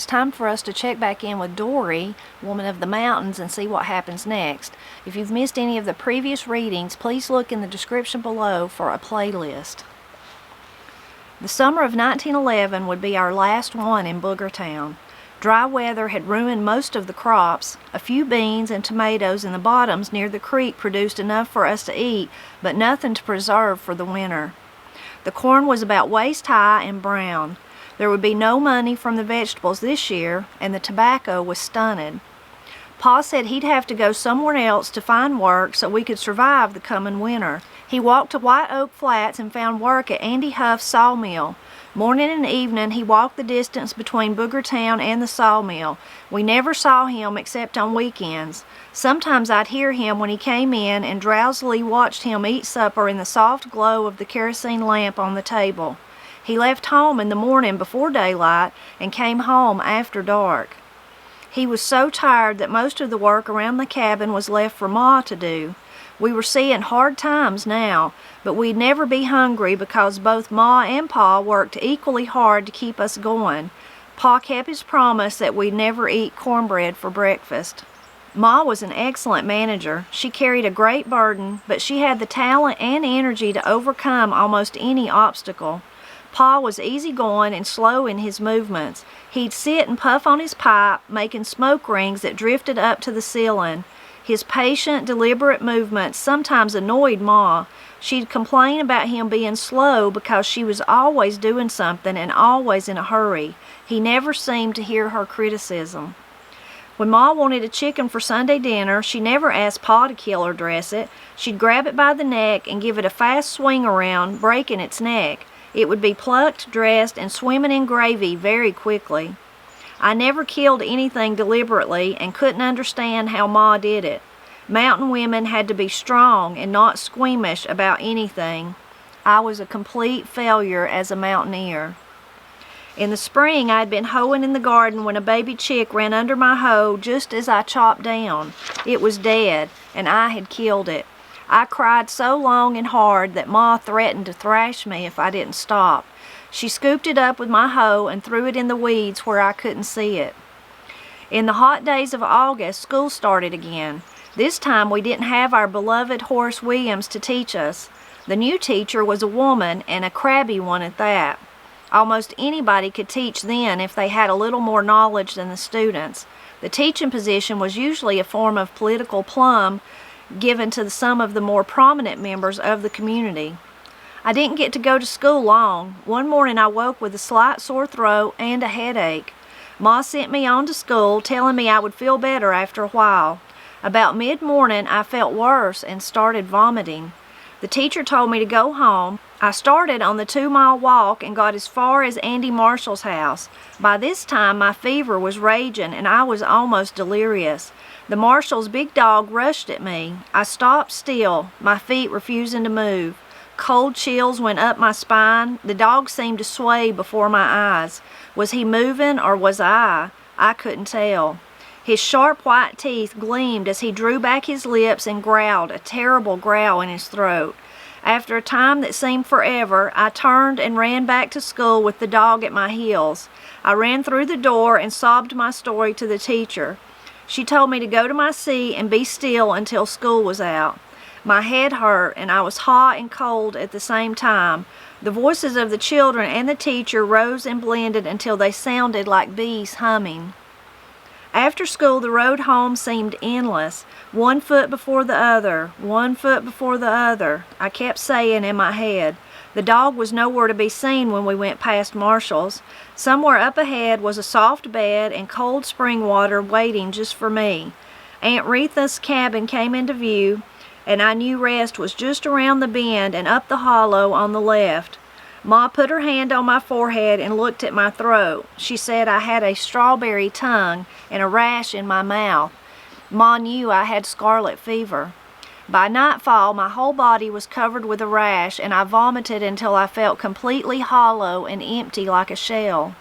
It's time for us to check back in with Dorie, Woman of the Mountains, and see what happens next. If you've missed any of the previous readings, please look in the description below for a playlist. The summer of 1911 would be our last one in Boogertown. Dry weather had ruined most of the crops. A few beans and tomatoes in the bottoms near the creek produced enough for us to eat, but nothing to preserve for the winter. The corn was about waist high and brown. There would be no money from the vegetables this year, and the tobacco was stunted. Pa said he'd have to go somewhere else to find work so we could survive the coming winter. He walked to White Oak Flats and found work at Andy Huff's sawmill. Morning and evening he walked the distance between Boogertown and the sawmill. We never saw him except on weekends. Sometimes I'd hear him when he came in and drowsily watched him eat supper in the soft glow of the kerosene lamp on the table. He left home in the morning before daylight and came home after dark. He was so tired that most of the work around the cabin was left for Ma to do. We were seeing hard times now, but we'd never be hungry because both Ma and Pa worked equally hard to keep us going. Pa kept his promise that we'd never eat cornbread for breakfast. Ma was an excellent manager. She carried a great burden, but she had the talent and energy to overcome almost any obstacle. Pa was easygoing and slow in his movements. He'd sit and puff on his pipe, making smoke rings that drifted up to the ceiling. His patient, deliberate movements sometimes annoyed Ma. She'd complain about him being slow because she was always doing something and always in a hurry. He never seemed to hear her criticism. When Ma wanted a chicken for Sunday dinner, she never asked Pa to kill or dress it. She'd grab it by the neck and give it a fast swing around, breaking its neck. It would be plucked, dressed, and swimming in gravy very quickly. I never killed anything deliberately and couldn't understand how Ma did it. Mountain women had to be strong and not squeamish about anything. I was a complete failure as a mountaineer. In the spring, I had been hoeing in the garden when a baby chick ran under my hoe just as I chopped down. It was dead, and I had killed it. I cried so long and hard that Ma threatened to thrash me if I didn't stop. She scooped it up with my hoe and threw it in the weeds where I couldn't see it. In the hot days of August, school started again. This time we didn't have our beloved Horace Williams to teach us. The new teacher was a woman, and a crabby one at that. Almost anybody could teach then if they had a little more knowledge than the students. The teaching position was usually a form of political plum given to some of the more prominent members of the community. I didn't get to go to school long. One morning I woke with a slight sore throat and a headache. Ma sent me on to school, telling me I would feel better after a while. About mid-morning I felt worse and started vomiting. The teacher told me to go home. I started on the 2-mile walk and got as far as Andy Marshall's house. By this time my fever was raging and I was almost delirious. The Marshall's big dog rushed at me. I stopped still, my feet refusing to move. Cold chills went up my spine. The dog seemed to sway before my eyes. Was he moving or was I? I couldn't tell. His sharp white teeth gleamed as he drew back his lips and growled, a terrible growl in his throat. After a time that seemed forever, I turned and ran back to school with the dog at my heels. I ran through the door and sobbed my story to the teacher. She told me to go to my seat and be still until school was out. My head hurt, and I was hot and cold at the same time. The voices of the children and the teacher rose and blended until they sounded like bees humming. After school, the road home seemed endless. 1 foot before the other, 1 foot before the other, I kept saying in my head. The dog was nowhere to be seen when we went past Marshall's. Somewhere up ahead was a soft bed and cold spring water waiting just for me. Aunt Retha's cabin came into view, and I knew rest was just around the bend and up the hollow on the left. Ma put her hand on my forehead and looked at my throat. She said I had a strawberry tongue and a rash in my mouth. Ma knew I had scarlet fever. By nightfall, my whole body was covered with a rash, and I vomited until I felt completely hollow and empty like a shell.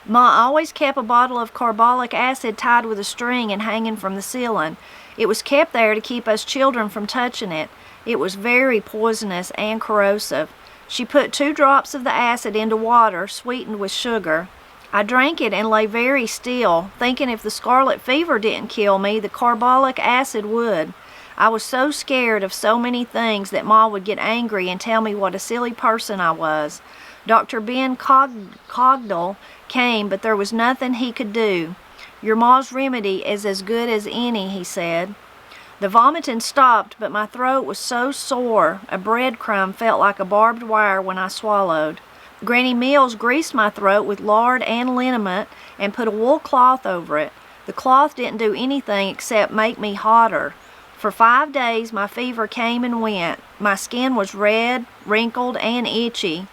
Ma always kept a bottle of carbolic acid tied with a string and hanging from the ceiling. It was kept there to keep us children from touching it. It was very poisonous and corrosive. She put 2 drops of the acid into water, sweetened with sugar. I drank it and lay very still, thinking if the scarlet fever didn't kill me, the carbolic acid would. I was so scared of so many things that Ma would get angry and tell me what a silly person I was. Dr. Ben Cogdell came, but there was nothing he could do. Your Ma's remedy is as good as any, he said. The vomiting stopped, but my throat was so sore, a breadcrumb felt like a barbed wire when I swallowed. Granny Mills greased my throat with lard and liniment and put a wool cloth over it. The cloth didn't do anything except make me hotter. For 5 days my fever came and went. My skin was red, wrinkled, and itchy.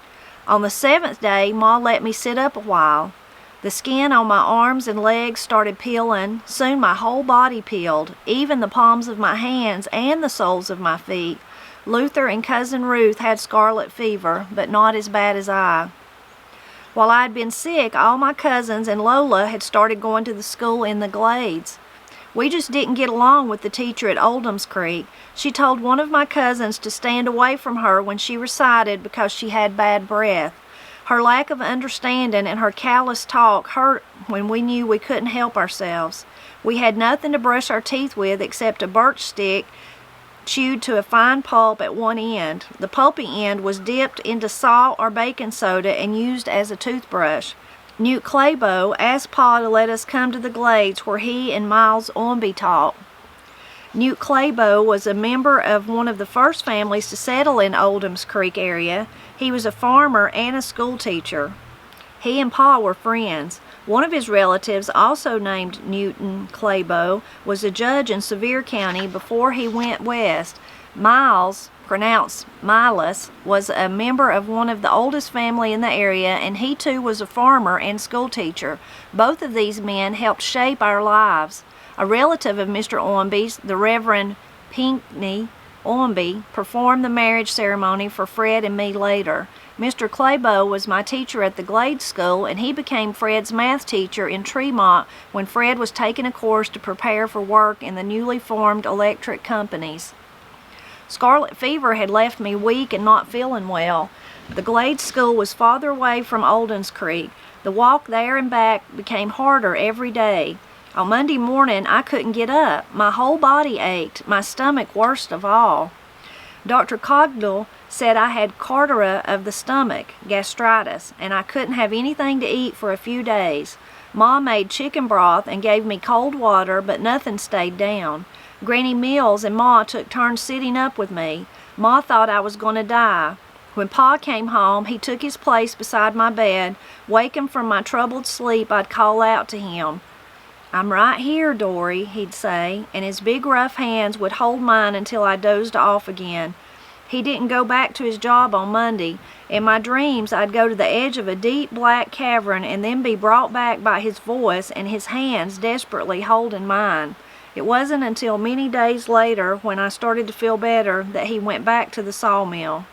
On the 7th day, Ma let me sit up a while. The skin on my arms and legs started peeling. Soon my whole body peeled, even the palms of my hands and the soles of my feet. Luther and Cousin Ruth had scarlet fever, but not as bad as I. While I had been sick, all my cousins and Lola had started going to the school in the Glades. We just didn't get along with the teacher at Oldham's Creek. She told one of my cousins to stand away from her when she recited because she had bad breath. Her lack of understanding and her callous talk hurt when we knew we couldn't help ourselves. We had nothing to brush our teeth with except a birch stick chewed to a fine pulp at one end. The pulpy end was dipped into salt or baking soda and used as a toothbrush. Newt Claybo asked Pa to let us come to the Glades where he and Miles Ormby taught. Newt Claybo was a member of one of the first families to settle in Oldham's Creek area. He was a farmer and a school teacher. He and Pa were friends. One of his relatives, also named Newton Claybo, was a judge in Sevier County before he went west. Miles, pronounced Miles, was a member of one of the oldest family in the area, and he too was a farmer and school teacher. Both of these men helped shape our lives. A relative of Mr. Ormby's, the Reverend Pinckney Ormby, performed the marriage ceremony for Fred and me later. Mr. Claybo was my teacher at the Glades School, and he became Fred's math teacher in Tremont when Fred was taking a course to prepare for work in the newly formed electric companies. Scarlet fever had left me weak and not feeling well. The Glades School was farther away from Oldham's Creek. The walk there and back became harder every day. On Monday morning, I couldn't get up. My whole body ached, my stomach worst of all. Dr. Cogdell said I had cardera of the stomach, gastritis, and I couldn't have anything to eat for a few days. Ma made chicken broth and gave me cold water, but nothing stayed down. Granny Mills and Ma took turns sitting up with me. Ma thought I was going to die. When Pa came home, he took his place beside my bed. Waking from my troubled sleep, I'd call out to him. "I'm right here, Dorie," he'd say, and his big rough hands would hold mine until I dozed off again. He didn't go back to his job on Monday. In my dreams, I'd go to the edge of a deep black cavern and then be brought back by his voice and his hands desperately holding mine. It wasn't until many days later, when I started to feel better, that he went back to the sawmill.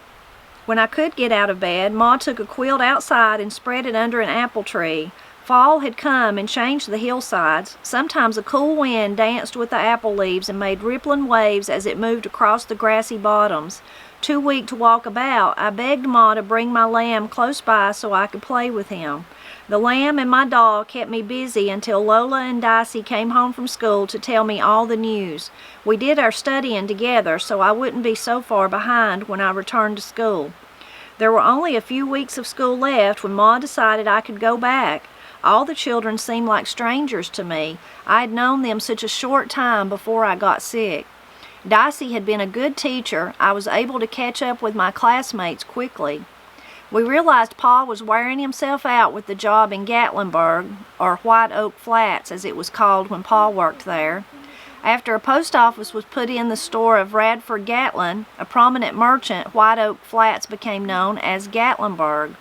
When I could get out of bed, Ma took a quilt outside and spread it under an apple tree. Fall had come and changed the hillsides. Sometimes a cool wind danced with the apple leaves and made rippling waves as it moved across the grassy bottoms. Too weak to walk about, I begged Ma to bring my lamb close by so I could play with him. The lamb and my dog kept me busy until Lola and Dicey came home from school to tell me all the news. We did our studying together so I wouldn't be so far behind when I returned to school. There were only a few weeks of school left when Ma decided I could go back. All the children seemed like strangers to me. I had known them such a short time before I got sick. Dicey had been a good teacher. I was able to catch up with my classmates quickly. We realized Pa was wearing himself out with the job in Gatlinburg, or White Oak Flats as it was called when Pa worked there. After a post office was put in the store of Radford Gatlin, a prominent merchant, White Oak Flats became known as Gatlinburg.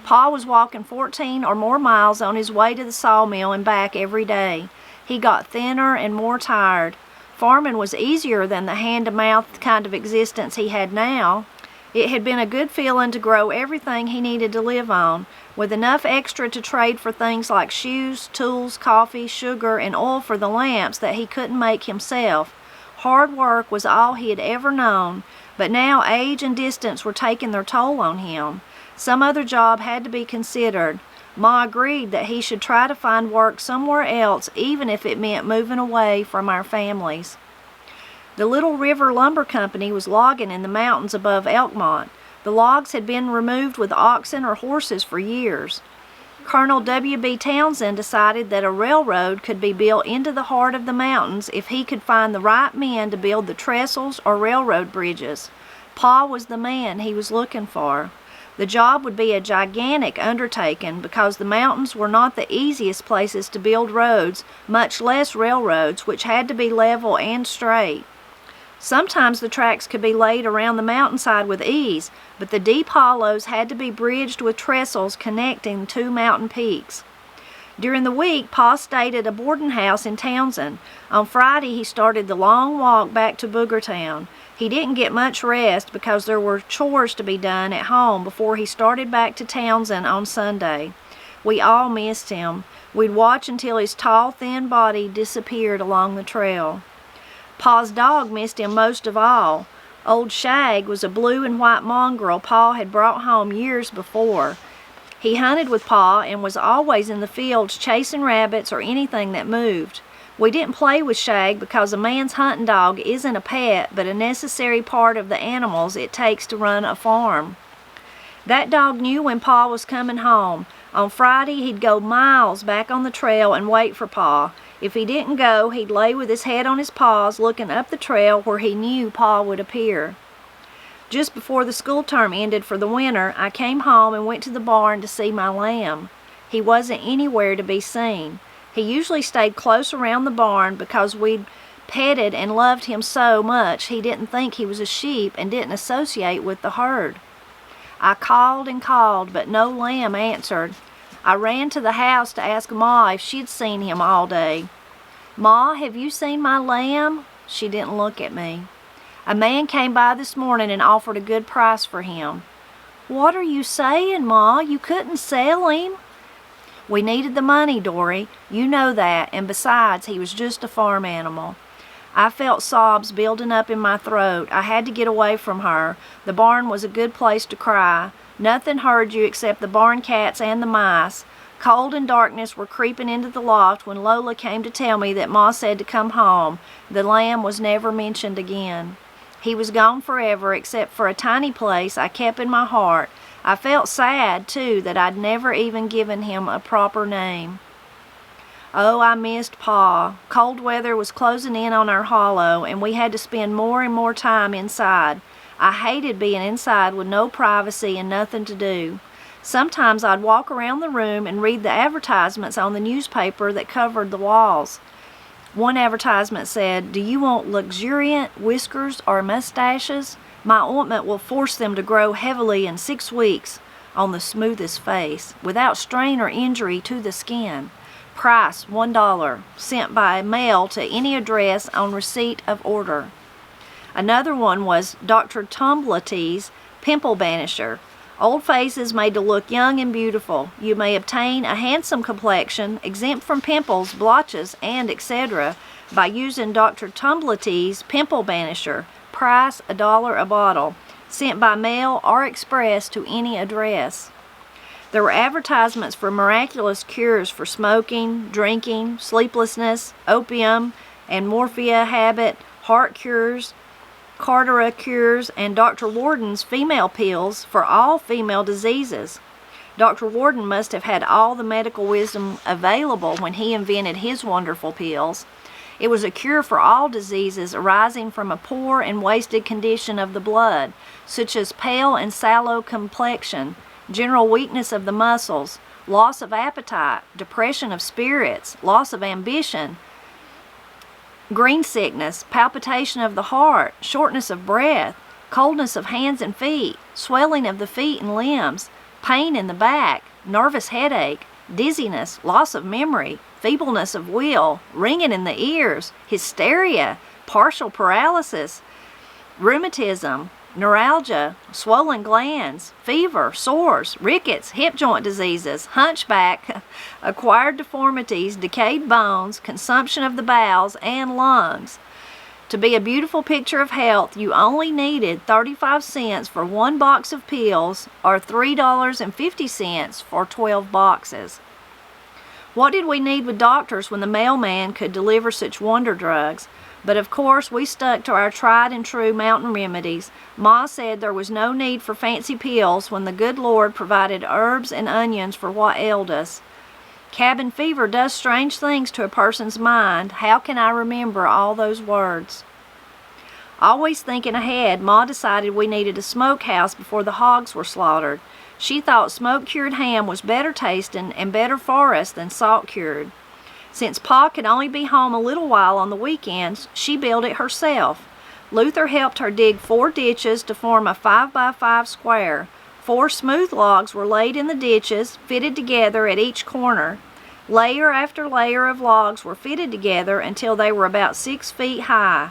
Pa was walking 14 or more miles on his way to the sawmill and back every day. He got thinner and more tired. Farming was easier than the hand-to-mouth kind of existence he had now. It had been a good feeling to grow everything he needed to live on, with enough extra to trade for things like shoes, tools, coffee, sugar, and oil for the lamps that he couldn't make himself. Hard work was all he had ever known, but now age and distance were taking their toll on him. Some other job had to be considered. Ma agreed that he should try to find work somewhere else, even if it meant moving away from our families. The Little River Lumber Company was logging in the mountains above Elkmont. The logs had been removed with oxen or horses for years. Colonel W.B. Townsend decided that a railroad could be built into the heart of the mountains if he could find the right men to build the trestles or railroad bridges. Pa was the man he was looking for. The job would be a gigantic undertaking because the mountains were not the easiest places to build roads, much less railroads, which had to be level and straight. Sometimes the tracks could be laid around the mountainside with ease, but the deep hollows had to be bridged with trestles connecting two mountain peaks. During the week, Pa stayed at a boarding house in Townsend. On Friday, he started the long walk back to Boogertown. He didn't get much rest because there were chores to be done at home before he started back to Townsend on Sunday. We all missed him. We'd watch until his tall, thin body disappeared along the trail. Pa's dog missed him most of all. Old Shag was a blue and white mongrel Pa had brought home years before. He hunted with Pa and was always in the fields chasing rabbits or anything that moved. We didn't play with Shag because a man's hunting dog isn't a pet but a necessary part of the animals it takes to run a farm. That dog knew when Pa was coming home. On Friday, he'd go miles back on the trail and wait for Pa. If he didn't go, he'd lay with his head on his paws looking up the trail where he knew Pa would appear. Just before the school term ended for the winter, I came home and went to the barn to see my lamb. He wasn't anywhere to be seen. He usually stayed close around the barn because we'd petted and loved him so much he didn't think he was a sheep and didn't associate with the herd. I called and called, but no lamb answered. I ran to the house to ask Ma if she'd seen him all day. Ma, have you seen my lamb? She didn't look at me. A man came by this morning and offered a good price for him. What are you saying, Ma? You couldn't sell him? We needed the money, Dorie. You know that, and besides, he was just a farm animal. I felt sobs building up in my throat. I had to get away from her. The barn was a good place to cry. Nothing heard you except the barn cats and the mice. Cold and darkness were creeping into the loft when Lola came to tell me that Ma said to come home. The lamb was never mentioned again. He was gone forever except for a tiny place I kept in my heart. I felt sad, too, that I'd never even given him a proper name. Oh, I missed Pa. Cold weather was closing in on our hollow, and we had to spend more and more time inside. I hated being inside with no privacy and nothing to do. Sometimes I'd walk around the room and read the advertisements on the newspaper that covered the walls. One advertisement said, "Do you want luxuriant whiskers or mustaches? My ointment will force them to grow heavily in 6 weeks on the smoothest face, without strain or injury to the skin. Price $1, sent by mail to any address on receipt of order." Another one was Dr. Tumblety's Pimple Banisher. Old faces made to look young and beautiful. You may obtain a handsome complexion, exempt from pimples, blotches, and etc. by using Dr. Tumblety's Pimple Banisher. Price $1 a bottle, sent by mail or express to any address. There were advertisements for miraculous cures for smoking, drinking, sleeplessness, opium and morphia habit, heart cures, Cartera cures, and Dr. Warden's female pills for all female diseases. Dr. Warden must have had all the medical wisdom available when he invented his wonderful pills. It was a cure for all diseases arising from a poor and wasted condition of the blood, such as pale and sallow complexion, general weakness of the muscles, loss of appetite, depression of spirits, loss of ambition, green sickness, palpitation of the heart, shortness of breath, coldness of hands and feet, swelling of the feet and limbs, pain in the back, nervous headache, dizziness, loss of memory, feebleness of will, ringing in the ears, hysteria, partial paralysis, rheumatism, neuralgia, swollen glands, fever, sores, rickets, hip joint diseases, hunchback, acquired deformities, decayed bones, consumption of the bowels and lungs. To be a beautiful picture of health, you only needed 35 cents for one box of pills or $3.50 for 12 boxes. What did we need with doctors when the mailman could deliver such wonder drugs? But of course, we stuck to our tried and true mountain remedies. Ma said there was no need for fancy pills when the good Lord provided herbs and onions for what ailed us. Cabin fever does strange things to a person's mind. How can I remember all those words? Always thinking ahead, Ma decided we needed a smokehouse before the hogs were slaughtered. She thought smoke-cured ham was better tasting and better for us than salt-cured. Since Pa could only be home a little while on the weekends, she built it herself. Luther helped her dig 4 ditches to form a 5x5 square. 4 smooth logs were laid in the ditches, fitted together at each corner. Layer after layer of logs were fitted together until they were about 6 feet high.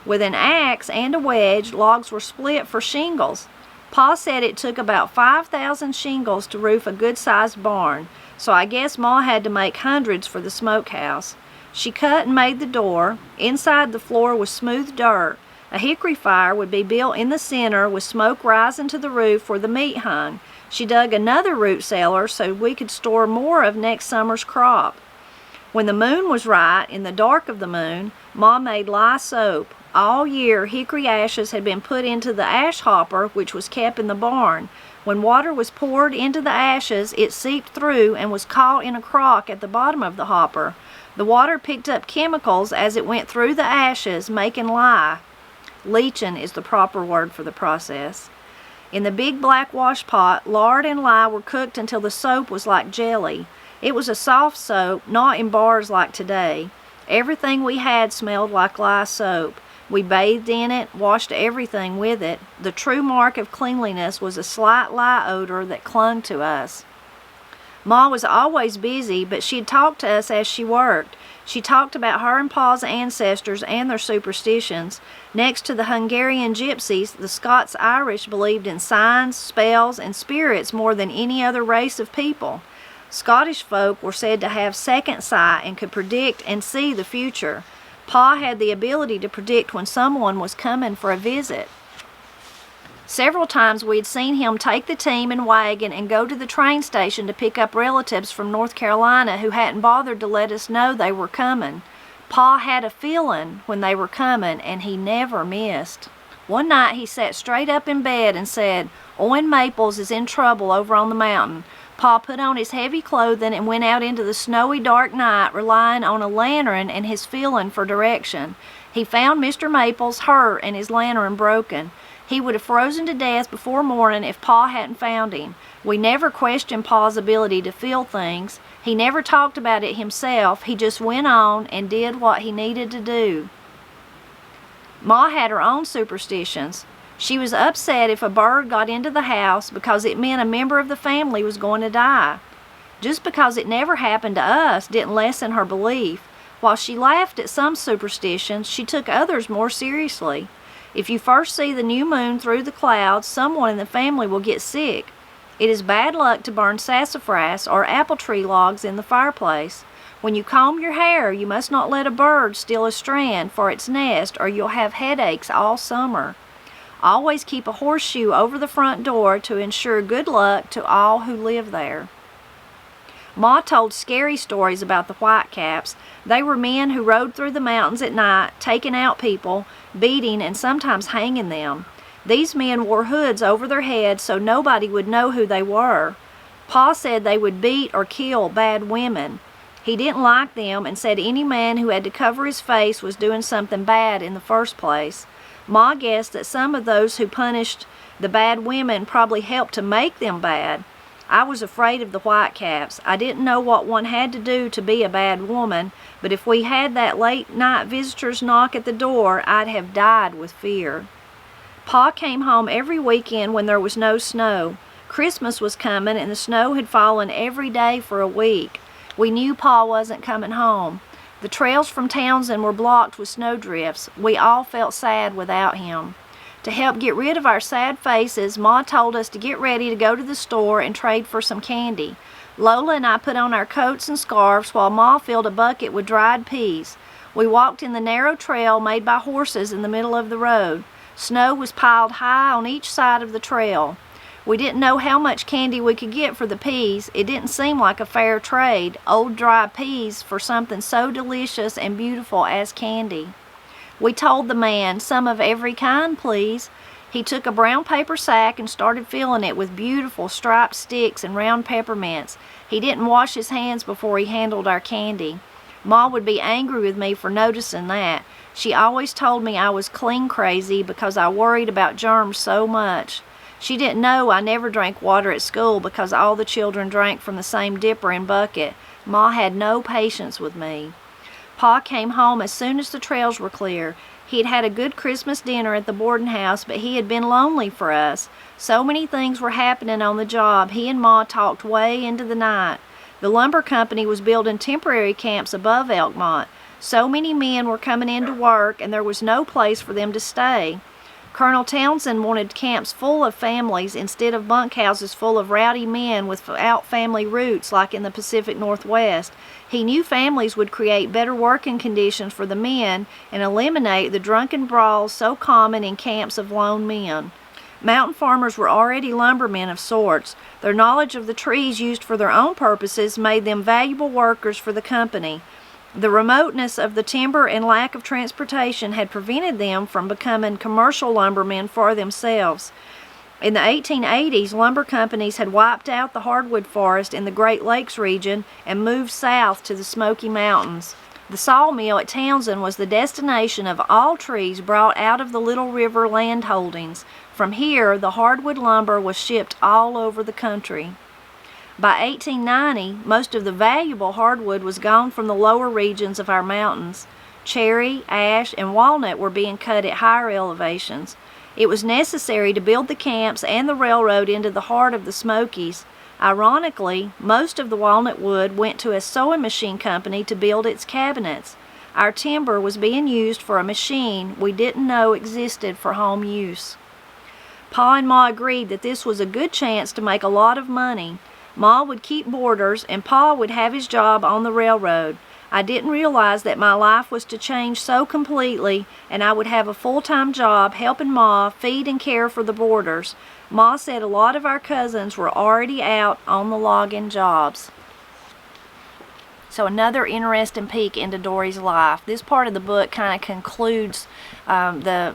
With an axe and a wedge, logs were split for shingles. Pa said it took about 5,000 shingles to roof a good-sized barn, so I guess Ma had to make hundreds for the smokehouse. She cut and made the door. Inside, the floor was smooth dirt. A hickory fire would be built in the center with smoke rising to the roof where the meat hung. She dug another root cellar so we could store more of next summer's crop. When the moon was right, in the dark of the moon, Ma made lye soap. All year, hickory ashes had been put into the ash hopper, which was kept in the barn. When water was poured into the ashes, it seeped through and was caught in a crock at the bottom of the hopper. The water picked up chemicals as it went through the ashes, making lye. Leaching is the proper word for the process. In the big black wash pot, lard and lye were cooked until the soap was like jelly. It was a soft soap, not in bars like today. Everything we had smelled like lye soap. We bathed in it, washed everything with it. The true mark of cleanliness was a slight lye odor that clung to us. Ma was always busy, but she'd talk to us as she worked. She talked about her and Pa's ancestors and their superstitions. Next to the Hungarian gypsies, the Scots-Irish believed in signs, spells, and spirits more than any other race of people. Scottish folk were said to have second sight and could predict and see the future. Pa had the ability to predict when someone was coming for a visit. Several times we had seen him take the team and wagon and go to the train station to pick up relatives from North Carolina who hadn't bothered to let us know they were coming. Pa had a feeling when they were coming, and he never missed. One night he sat straight up in bed and said, "Owen Maples is in trouble over on the mountain." Pa put on his heavy clothing and went out into the snowy dark night, relying on a lantern and his feeling for direction. He found Mr. Maples hurt and his lantern broken. He would have frozen to death before morning if Pa hadn't found him. We never questioned Pa's ability to feel things. He never talked about it himself. He just went on and did what he needed to do. Ma had her own superstitions. She was upset if a bird got into the house because it meant a member of the family was going to die. Just because it never happened to us didn't lessen her belief. While she laughed at some superstitions, she took others more seriously. If you first see the new moon through the clouds, someone in the family will get sick. It is bad luck to burn sassafras or apple tree logs in the fireplace. When you comb your hair, you must not let a bird steal a strand for its nest, or you'll have headaches all summer. Always keep a horseshoe over the front door to ensure good luck to all who live there. Ma told scary stories about the Whitecaps. They were men who rode through the mountains at night, taking out people, beating and sometimes hanging them. These men wore hoods over their heads so nobody would know who they were. Pa said they would beat or kill bad women. He didn't like them and said any man who had to cover his face was doing something bad in the first place. Ma guessed that some of those who punished the bad women probably helped to make them bad. I was afraid of the Whitecaps. I didn't know what one had to do to be a bad woman, but if we had that late-night visitor's knock at the door, I'd have died with fear. Pa came home every weekend when there was no snow. Christmas was coming, and the snow had fallen every day for a week. We knew Pa wasn't coming home. The trails from Townsend were blocked with snowdrifts. We all felt sad without him. To help get rid of our sad faces, Ma told us to get ready to go to the store and trade for some candy. Lola and I put on our coats and scarves while Ma filled a bucket with dried peas. We walked in the narrow trail made by horses in the middle of the road. Snow was piled high on each side of the trail. We didn't know how much candy we could get for the peas. It didn't seem like a fair trade, old dry peas for something so delicious and beautiful as candy. We told the man, "Some of every kind, please." He took a brown paper sack and started filling it with beautiful striped sticks and round peppermints. He didn't wash his hands before he handled our candy. Ma would be angry with me for noticing that. She always told me I was clean crazy because I worried about germs so much. She didn't know I never drank water at school because all the children drank from the same dipper and bucket. Ma had no patience with me. Pa came home as soon as the trails were clear. He'd had a good Christmas dinner at the boarding house, but he had been lonely for us. So many things were happening on the job, he and Ma talked way into the night. The lumber company was building temporary camps above Elkmont. So many men were coming in to work, and there was no place for them to stay. Colonel Townsend wanted camps full of families instead of bunkhouses full of rowdy men without family roots like in the Pacific Northwest. He knew families would create better working conditions for the men and eliminate the drunken brawls so common in camps of lone men. Mountain farmers were already lumbermen of sorts. Their knowledge of the trees used for their own purposes made them valuable workers for the company. The remoteness of the timber and lack of transportation had prevented them from becoming commercial lumbermen for themselves. In the 1880s, lumber companies had wiped out the hardwood forest in the Great Lakes region and moved south to the Smoky Mountains. The sawmill at Townsend was the destination of all trees brought out of the Little River land holdings. From here, the hardwood lumber was shipped all over the country. By 1890, most of the valuable hardwood was gone from the lower regions of our mountains. Cherry, ash, and walnut were being cut at higher elevations. It was necessary to build the camps and the railroad into the heart of the Smokies. Ironically, most of the walnut wood went to a sewing machine company to build its cabinets. Our timber was being used for a machine we didn't know existed for home use. Pa and Ma agreed that this was a good chance to make a lot of money. Ma would keep boarders, and Pa would have his job on the railroad. I didn't realize that my life was to change so completely, and I would have a full-time job helping Ma feed and care for the boarders. Ma said a lot of our cousins were already out on the logging jobs. So another interesting peek into Dorie's life. This part of the book kind of concludes the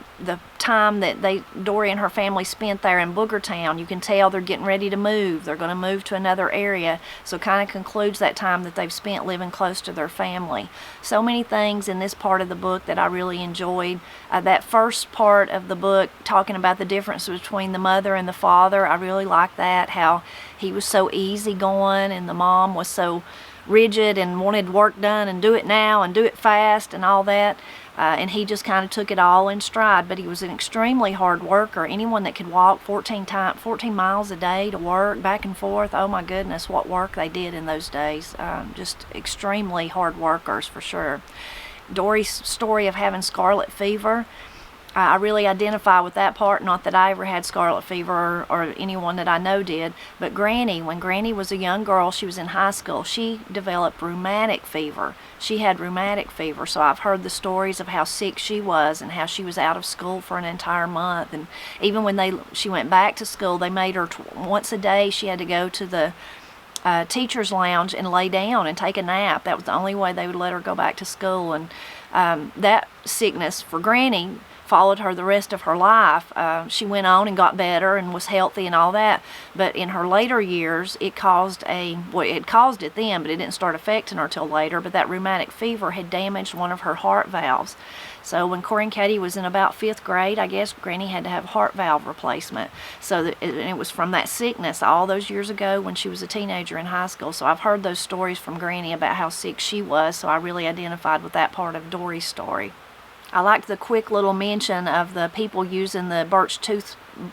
time that Dorie and her family spent there in Boogertown. You can tell they're getting ready to move. They're going to move to another area. So it kind of concludes that time that they've spent living close to their family. So many things in this part of the book that I really enjoyed. That first part of the book talking about the difference between the mother and the father, I really liked that. How he was so easygoing and the mom was so rigid and wanted work done and do it now and do it fast and all that. And he just kind of took it all in stride, but he was an extremely hard worker. Anyone that could walk 14 miles a day to work, back and forth, oh my goodness, what work they did in those days. Just extremely hard workers for sure. Dorie's story of having scarlet fever, I really identify with that part. Not that I ever had scarlet fever or anyone that I know did, but Granny, when Granny was a young girl, she was in high school, she developed rheumatic fever. She had rheumatic fever, so I've heard the stories of how sick she was and how she was out of school for an entire month. And even when she went back to school, they made her once a day she had to go to the teacher's lounge and lay down and take a nap. That was the only way they would let her go back to school. And that sickness for Granny followed her the rest of her life. She went on and got better and was healthy and all that, but in her later years it caused it then, but it didn't start affecting her till later. But that rheumatic fever had damaged one of her heart valves. So when Corey and Katie was in about 5th grade, I guess Granny had to have heart valve replacement. So it was from that sickness all those years ago when she was a teenager in high school. So I've heard those stories from Granny about how sick she was, so I really identified with that part of Dorie's story. I liked the quick little mention of the people using the birch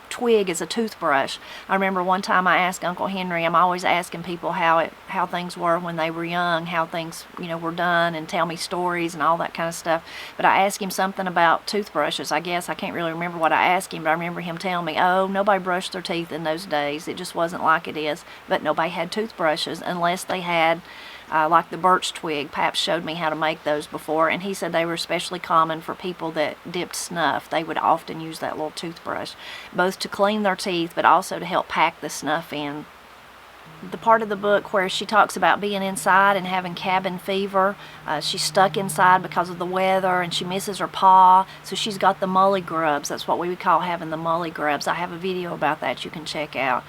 twig as a toothbrush. I remember one time I asked Uncle Henry, I'm always asking people how things were when they were young, how things were done, and tell me stories and all that kind of stuff. But I asked him something about toothbrushes. I guess I can't really remember what I asked him, but I remember him telling me, oh, nobody brushed their teeth in those days. It just wasn't like it is. But nobody had toothbrushes unless they had like the birch twig. Pap showed me how to make those before, and he said they were especially common for people that dipped snuff. They would often use that little toothbrush, both to clean their teeth, but also to help pack the snuff in. The part of the book where she talks about being inside and having cabin fever, she's stuck inside because of the weather, and she misses her paw, so she's got the mully grubs. That's what we would call having the mully grubs. I have a video about that you can check out.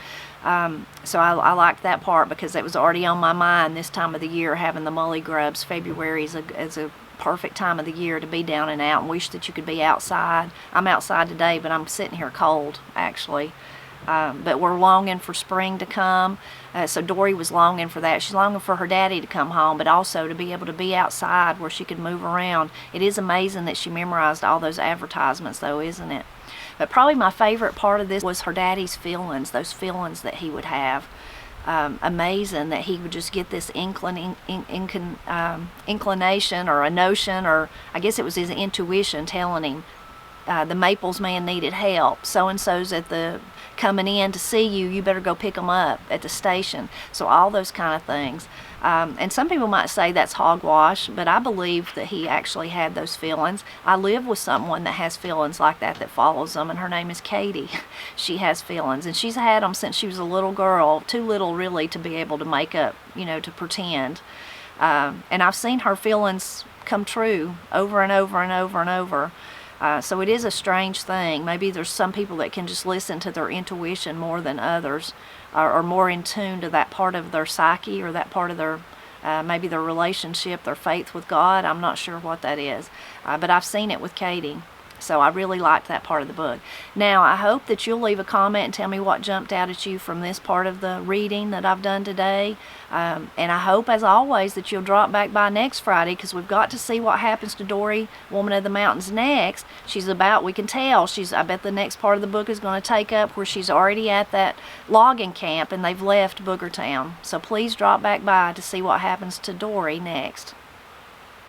So I liked that part because it was already on my mind this time of the year, having the mully grubs. February is a perfect time of the year to be down and out, and wish that you could be outside. I'm outside today, but I'm sitting here cold, actually. But we're longing for spring to come. So Dorie was longing for that. She's longing for her daddy to come home, but also to be able to be outside where she could move around. It is amazing that she memorized all those advertisements, though, isn't it? But probably my favorite part of this was her daddy's feelings, those feelings that he would have. Amazing that he would just get this inclination or a notion, or I guess it was his intuition telling him, the Maples man needed help. So-and-so's coming in to see you. You better go pick them up at the station. So all those kind of things. And some people might say that's hogwash, but I believe that he actually had those feelings. I live with someone that has feelings like that follows them, and her name is Katie. She has feelings, and she's had them since she was a little girl, too little really to be able to make up, to pretend. And I've seen her feelings come true over and over and over and over. So it is a strange thing. Maybe there's some people that can just listen to their intuition more than others, or more in tune to that part of their psyche, or that part of their, maybe their relationship, their faith with God. I'm not sure what that is. But I've seen it with Katie. So I really liked that part of the book. Now, I hope that you'll leave a comment and tell me what jumped out at you from this part of the reading that I've done today. And I hope, as always, that you'll drop back by next Friday, because we've got to see what happens to Dorie, Woman of the Mountains, next. We can tell, I bet the next part of the book is going to take up where she's already at that logging camp and they've left Booger Town. So please drop back by to see what happens to Dorie next.